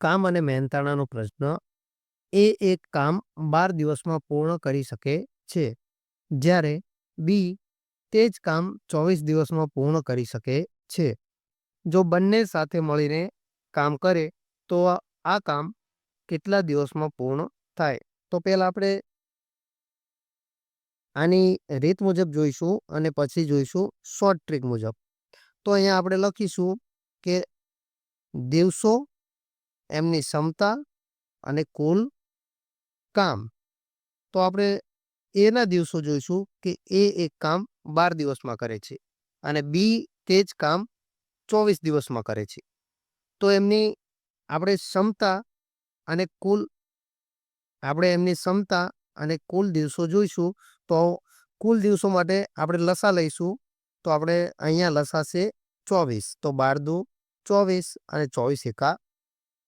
કામ અને મહેનતાણાનો પ્રશ્ન. એ એક કામ 12 દિવસમાં પૂર્ણ કરી શકે છે, જ્યારે બી તે જ કામ 24 દિવસમાં પૂર્ણ કરી શકે છે. જો બંને સાથે મળીને કામ કરે તો આ કામ કેટલા દિવસમાં પૂર્ણ થાય? તો પહેલા આપણે આની રીત મુજબ જોઈશું અને પછી જોઈશું શોર્ટ ટ્રિક મુજબ. તો અહીંયા આપણે લખીશું કે દિવસો, એમની ક્ષમતા અને કુલ કામ. તો આપણે એના દિવસો જોઈશું કે એ એક કામ 12 દિવસમાં કરે છે અને બી તે જ કામ 24 દિવસમાં કરે છે. તો એમની આપણે ક્ષમતા અને કુલ દિવસો જોઈશું. તો કુલ દિવસો માટે આપણે લસા લઈશું. તો આપણે અહીંયા લસા છે 24. તો 12 દુ 24 અને 24 એકા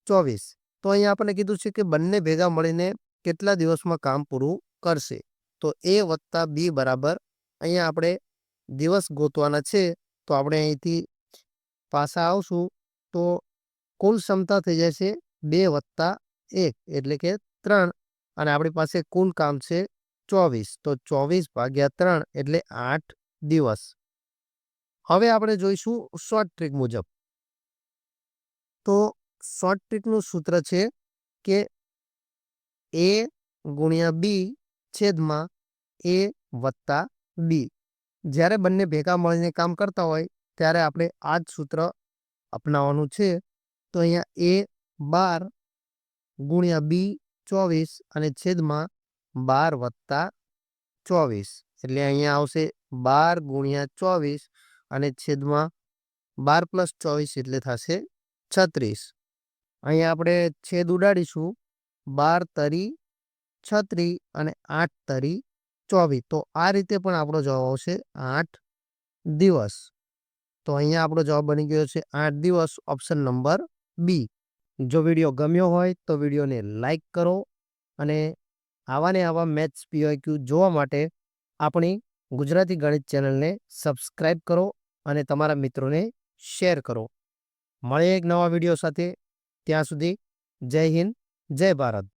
24. તો અહીંયા આપણને કીધું છે કે બંને ભેગા મળીને કેટલા દિવસમાં કામ પૂરું કરશે. તો એ વત્તા બી બરાબર અહીંયા આપણે દિવસ ગોતવાના છે. તો આપણે અહીંથી પાછા આવશું તો કુલ ક્ષમતા થઈ જશે 2 વત્તા 1 એટલે કે 3 અને આપણી પાસે કુલ કામ છે 24. તો 24 ભાગ્યા 3 એટલે 8 દિવસ. હવે આપણે જોઈશું શોર્ટ ટ્રિક મુજબ. તો શોર્ટ ટ્રિકનું સૂત્ર છે કે એ ગુણ્યા બી છેદમાં એ વત્તા બી. જ્યારે બંને ભેગા મળીને કામ કરતા હોય ત્યારે આપણે આ જ સૂત્ર અપનાવવાનું છે. તો અહીંયા એ 12 ગુણ્યા બી 24 અને છેદમાં 12 વત્તા 24 એટલે અહીંયા આવશે 12 ગુણ્યા 24 અને છેદમાં 12 પ્લસ 24 એટલે થશે 36. અહીંયા આપણે છેદ ઉડાડીશું. 12 તરી 36 અને 8 તરી 24. તો આ રીતે પણ આપણો જવાબ આવશે 8 દિવસ. તો અહીંયા આપણો જવાબ બની ગયો છે 8 દિવસ, ઓપ્શન નંબર બી. જો વિડીયો ગમ્યો હોય તો વિડીયોને લાઈક કરો અને આવા ને આવા મેથ્સ પીવાયક્યુ જોવા માટે આપણી ગુજરાતી ગણિત ચેનલને સબસ્ક્રાઈબ કરો અને તમારા મિત્રોને શેર કરો. મળીએ એક નવા વિડીયો સાથે. ત્યાં સુધી જય હિન્દ, જય ભારત.